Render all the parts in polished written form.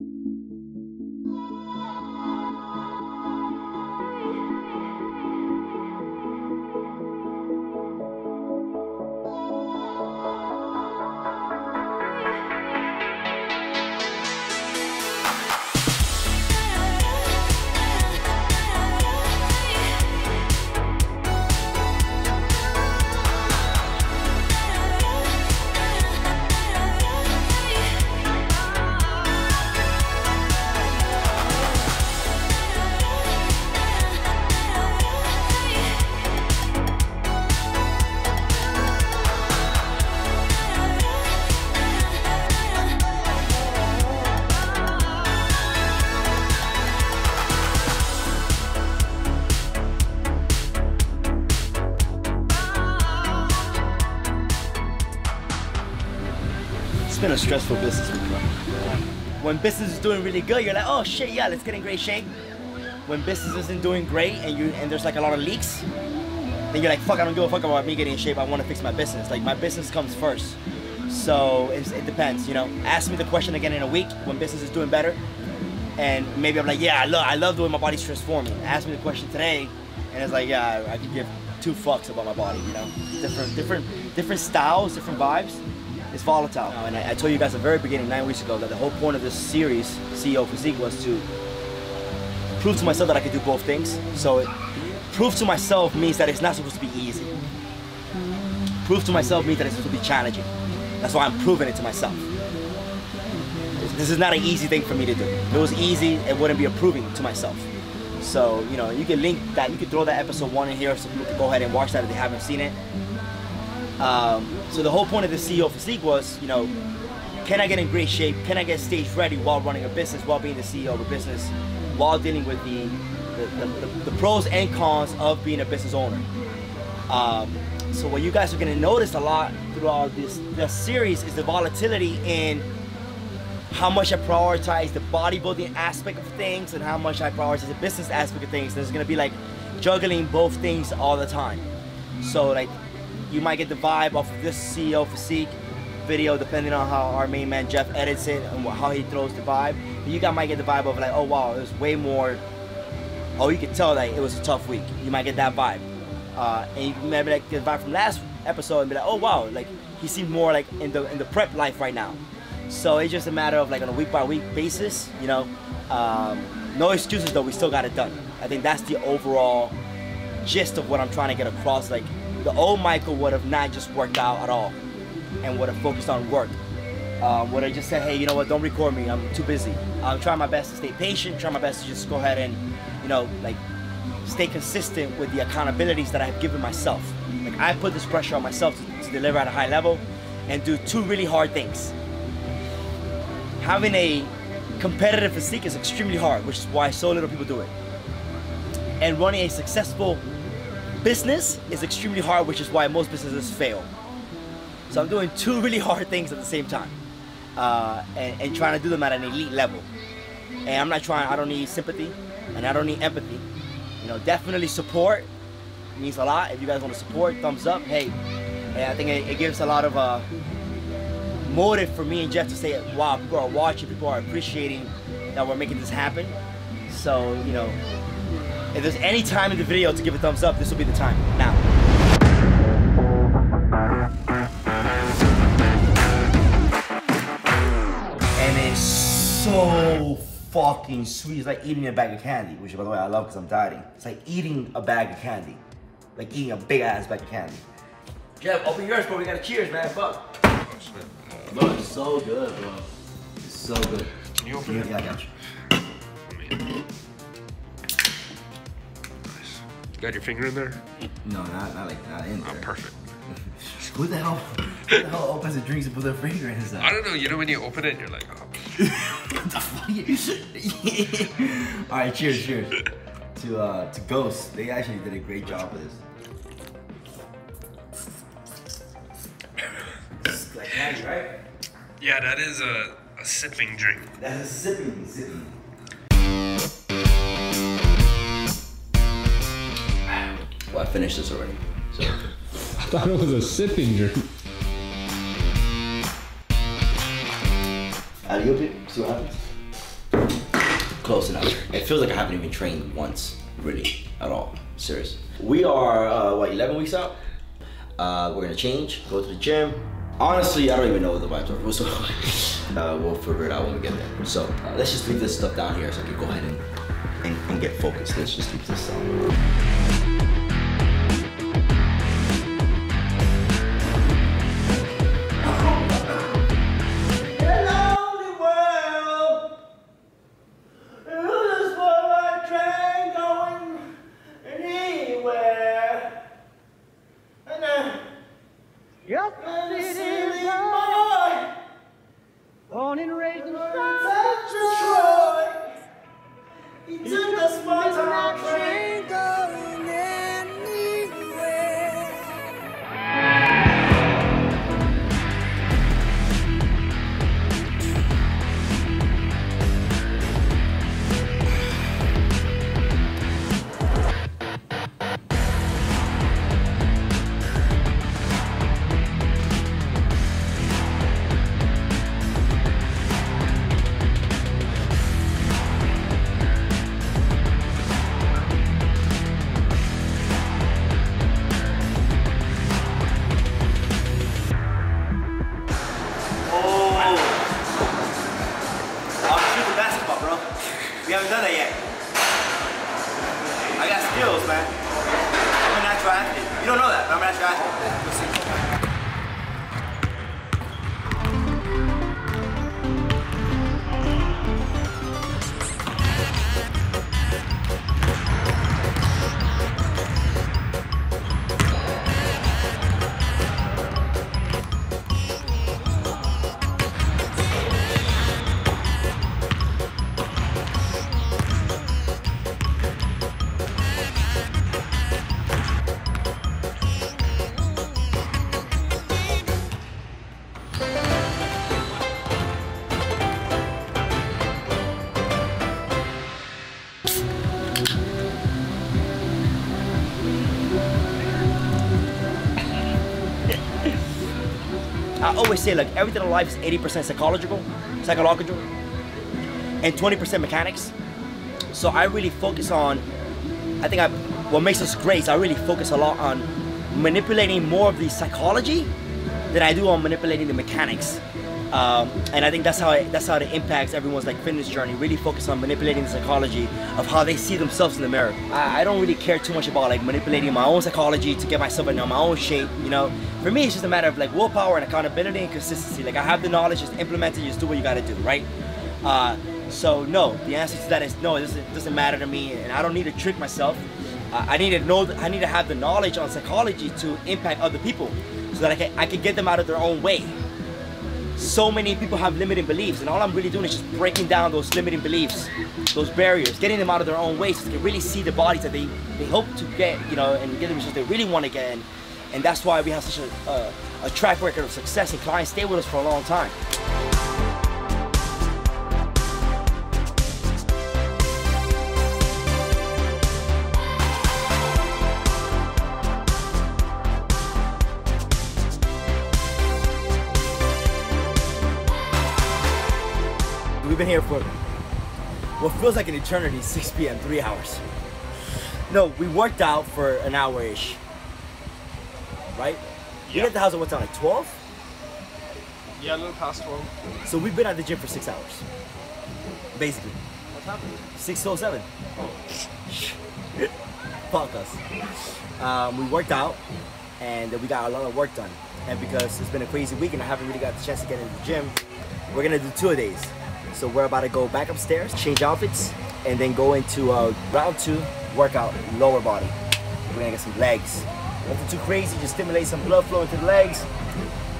It's been a stressful business week, bro. When business is doing really good, you're like, oh shit, yeah, let's get in great shape. When business isn't doing great and there's like a lot of leaks, then you're like, fuck, I don't give a fuck about me getting in shape. I want to fix my business. Like, my business comes first. So it depends, you know. Ask me the question again in a week when business is doing better, and maybe I'm like, yeah, I love the way my body's transforming. Ask me the question today, and it's like, yeah, I could give two fucks about my body, you know. Different styles, different vibes. It's volatile. And I told you guys at the very beginning, 9 weeks ago, that the whole point of this series, CEO Physique, was to prove to myself that I could do both things. So prove to myself means that it's not supposed to be easy. Prove to myself means that it's supposed to be challenging. That's why I'm proving it to myself. This is not an easy thing for me to do. If it was easy, it wouldn't be a proving to myself. So, you know, you can link that, you can throw that episode 1 in here so people can go ahead and watch that if they haven't seen it. So the whole point of the CEO Physique was, you know, can I get in great shape? Can I get stage ready while running a business, while being the CEO of a business, while dealing with the pros and cons of being a business owner? So what you guys are gonna notice a lot throughout this series is the volatility in how much I prioritize the bodybuilding aspect of things and how much I prioritize the business aspect of things. There's gonna be like juggling both things all the time. So like, you might get the vibe off of this CEO Physique video, depending on how our main man Jeff edits it and how he throws the vibe. But you guys might get the vibe of like, oh wow, it was way more, oh, you could tell that it was a tough week. You might get that vibe. And you can maybe like get the vibe from last episode and be like, oh wow, like he seemed more like in the prep life right now. So it's just a matter of like on a week by week basis, you know. No excuses though, we still got it done. I think that's the overall gist of what I'm trying to get across. Like, the old Michael would have not just worked out at all and would have focused on work. Would have just said, hey, you know what, don't record me, I'm too busy. I'm trying my best to stay patient, try my best to just go ahead and, you know, like, stay consistent with the accountabilities that I've given myself. Like, I put this pressure on myself to deliver at a high level and do two really hard things. Having a competitive physique is extremely hard, which is why so little people do it. And running a successful business is extremely hard, which is why most businesses fail. So I'm doing two really hard things at the same time, and trying to do them at an elite level. And I don't need sympathy, and I don't need empathy. You know, definitely support means a lot. If you guys want to support, thumbs up. Hey, I think it gives a lot of motive for me and Jeff to say, wow, people are watching, people are appreciating that we're making this happen. So, you know, if there's any time in the video to give a thumbs up, this will be the time, now. And it's so fucking sweet. It's like eating a bag of candy, which by the way I love because I'm dieting. It's like eating a bag of candy. Like eating a big ass bag of candy. Jeff, open yours, bro. We gotta cheers, man. Fuck. Bro, it's so good, bro. It's so good. Can you open it? Yeah, I got you. You got your finger in there? No, not in there. Oh, perfect. Who the hell opens the drinks and puts their finger in his eye? I don't know, you know when you open it, you're like, oh. What the fuck? Alright, cheers to Ghost. They actually did a great job with this. It's like candy, right? Yeah, that is a sipping drink. That's a sipping. Well, I finished this already. So. I thought it was a sipping drink. I'll yield it, see what happens. Close enough. It feels like I haven't even trained once, really, at all. Serious. We are, what, 11 weeks out? We're gonna change, go to the gym. Honestly, I don't even know what the vibes are. So, we'll figure it out when we get there. So, let's just leave this stuff down here so I can go ahead and get focused. Let's just leave this down. Born and raised in Detroit. He took a small town train going anywhere. We haven't done that yet. I got skills, man. I'm a natural athlete. You don't know that, but I'm a natural athlete. I always say, like, everything in life is 80% psychological, and 20% mechanics. So I really focus on, what makes us great is I really focus a lot on manipulating more of the psychology than I do on manipulating the mechanics. And I think that's how it impacts everyone's like fitness journey. Really focus on manipulating the psychology of how they see themselves in the mirror. I don't really care too much about like manipulating my own psychology to get myself in my own shape, you know. For me, it's just a matter of like willpower and accountability and consistency. Like I have the knowledge, just implement it, just do what you gotta do, right? So no, the answer to that is no, it doesn't matter to me, and I don't need to trick myself. I need to have the knowledge on psychology to impact other people so that I can get them out of their own way. So many people have limiting beliefs, and all I'm really doing is just breaking down those limiting beliefs, those barriers, getting them out of their own way so they can really see the bodies that they hope to get, you know, and get the results they really want to get. And that's why we have such a track record of success, and clients stay with us for a long time. We've been here for what feels like an eternity, 6 p.m., 3 hours. No, we worked out for an hour-ish, right? Yeah. We left the house at what time, like 12? Yeah, a little past 12. So we've been at the gym for 6 hours, basically. What happened? 6:07. Fuck us. We worked out, and we got a lot of work done. And because it's been a crazy week and I haven't really got the chance to get into the gym, we're gonna do 2 days. So we're about to go back upstairs, change outfits, and then go into round 2 workout, lower body. We're gonna get some legs. Nothing too crazy, just stimulate some blood flow into the legs,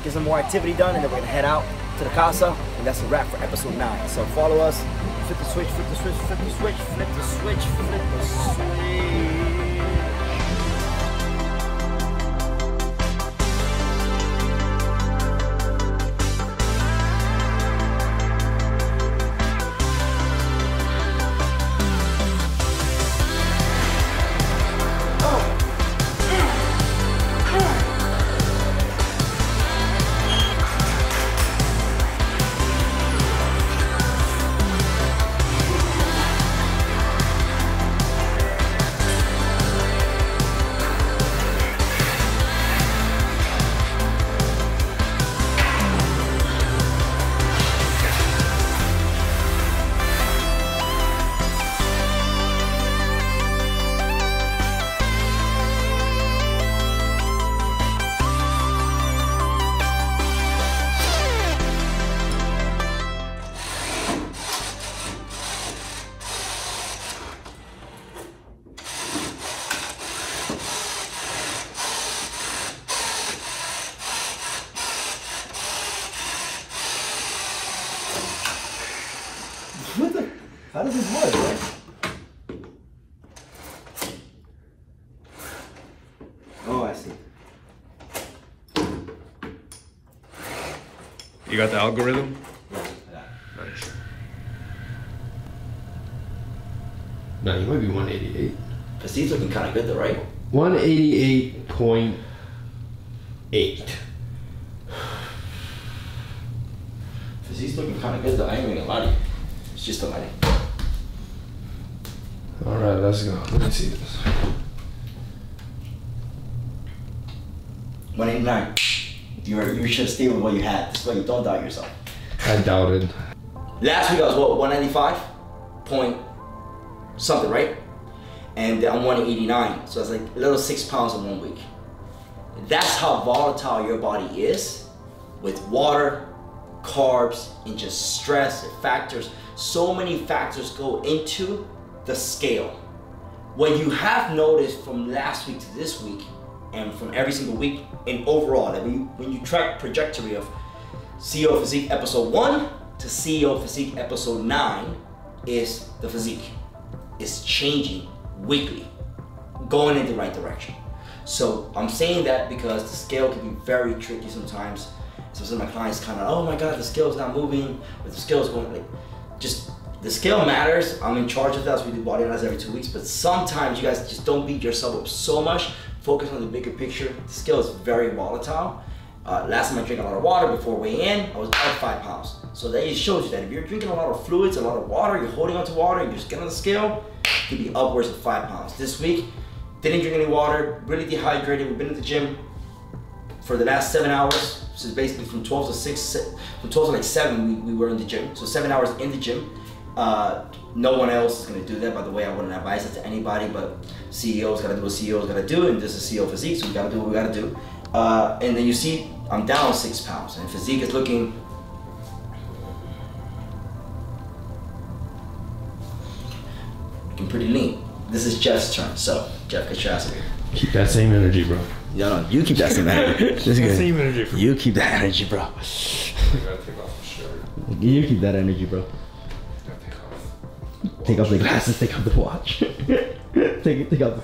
get some more activity done, and then we're gonna head out to the casa, and that's a wrap for episode 9. So follow us, flip the switch, flip the switch, flip the switch, flip the switch, flip the switch. How does this work, right? Oh, I see. You got the algorithm? Yeah. Nice. No, you might be 188. Physique's looking kind of good though, right? 188.8. Physique's looking kind of good though. I ain't even gonna lie to you. It's just a lighting. All right, let's go. Let me see this. 189. You should stay with what you had. This way you don't doubt yourself. I doubted. Last week I was what, 195 point something, right? And I'm 189, so it's like a little 6 pounds in 1 week. That's how volatile your body is with water, carbs, and just stress and factors. So many factors go into the scale. What you have noticed from last week to this week, and from every single week, and overall, that when you track trajectory of CEO Physique episode 1 to CEO Physique episode 9, is the physique is changing weekly, going in the right direction. So I'm saying that because the scale can be very tricky sometimes. So some of my clients kind of, oh my God, the scale's not moving, but the scale's going, like, just, the scale matters. I'm in charge of that, so we do body analysis every 2 weeks, but sometimes you guys just don't beat yourself up so much. Focus on the bigger picture. The scale is very volatile. Last time I drank a lot of water before weighing in, I was up 5 pounds. So that shows you that if you're drinking a lot of fluids, a lot of water, you're holding onto water, and you just get on the scale, you could be upwards of 5 pounds. This week, didn't drink any water, really dehydrated. We've been at the gym for the last 7 hours. So basically from 12 to 6, from 12 to like 7, we were in the gym. So 7 hours in the gym. No one else is gonna do that. By the way, I wouldn't advise it to anybody, but CEO's gotta do what CEO's gotta do, and this is CEO Physique, so we gotta do what we gotta do. And then you see, I'm down 6 pounds, and Physique is looking pretty lean. This is Jeff's turn, so Jeff, get your ass over here. Keep that same energy, bro. No, you keep that same energy. This is good. Same energy. You keep that energy, bro. I gotta take off the shirt. You keep that energy, bro. Gotta take off. Take off the glasses, take off the watch. take off the...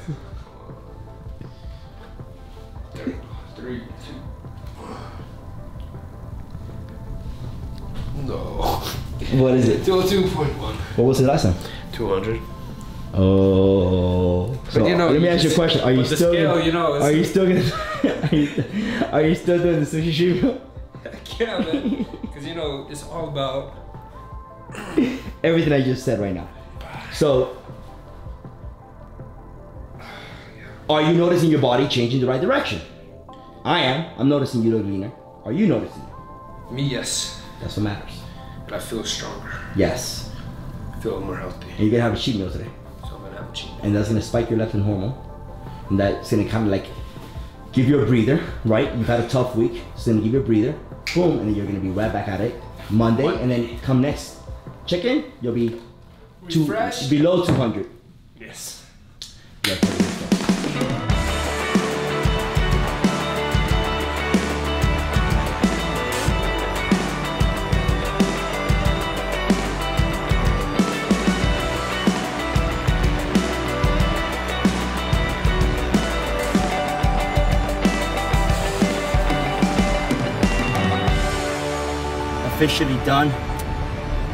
3, 2. No. What is it? 202.1. What was it last time? 200. Oh. So But you know, let me ask you a question. Are you the still scale, gonna, you know, are you still gonna are you still doing the sushi shoot? Yeah, man. Because you know, it's all about Everything I just said right now. So are you noticing your body changing the right direction? I am. I'm noticing you look leaner. Are you noticing it? me, yes. That's what matters. But I feel stronger. Yes. I feel more healthy. And you're gonna have a cheat meal today. So I'm gonna have a cheat meal. And that's gonna spike your leptin hormone. And that's gonna kind of like give you a breather, right? You've had a tough week, so it's gonna give you a breather. Boom, and then you're gonna be right back at it Monday, and then come next check-in, you'll be below 200. Yes. Yeah, officially done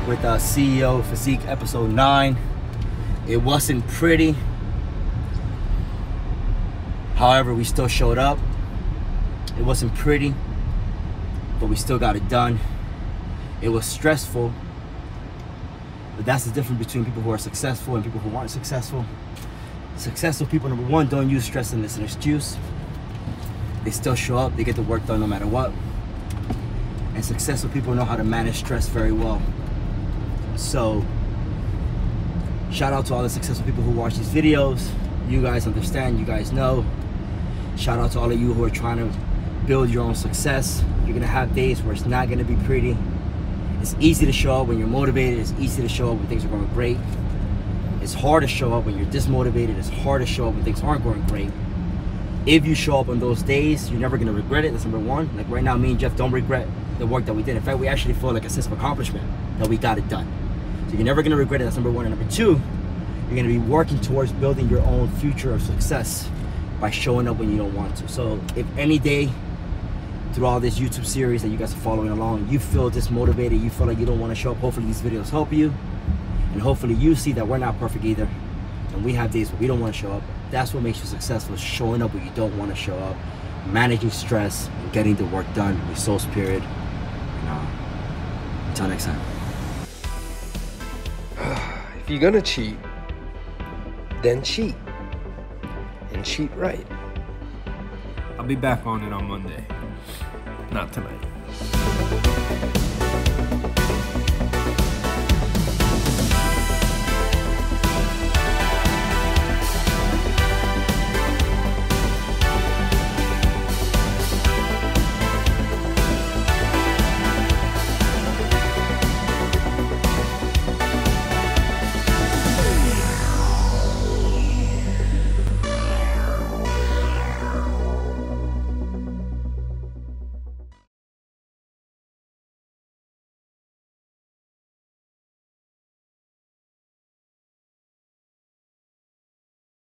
with CEO Physique episode 9. It wasn't pretty. However, we still showed up. It wasn't pretty, but we still got it done. It was stressful, but that's the difference between people who are successful and people who aren't successful. Successful people, number one, don't use stress as an excuse. They still show up, they get the work done no matter what. And successful people know how to manage stress very well. So, shout out to all the successful people who watch these videos. You guys understand, you guys know. Shout out to all of you who are trying to build your own success. You're gonna have days where it's not gonna be pretty. It's easy to show up when you're motivated. It's easy to show up when things are going great. It's hard to show up when you're dismotivated. It's hard to show up when things aren't going great. If you show up on those days, you're never gonna regret it. That's number one. Like right now, me and Jeff don't regret the work that we did. In fact, we actually feel like a sense of accomplishment that we got it done. So you're never gonna regret it, that's number one. And number two, you're gonna be working towards building your own future of success by showing up when you don't want to. So if any day through all this YouTube series that you guys are following along, you feel dismotivated, you feel like you don't want to show up, hopefully these videos help you. And hopefully you see that we're not perfect either. And we have days where we don't want to show up. That's what makes you successful, showing up when you don't want to show up, managing stress, and getting the work done with soul spirit. And, until next time. If you're gonna cheat, then cheat. And cheat right. I'll be back on it on Monday. Not tonight.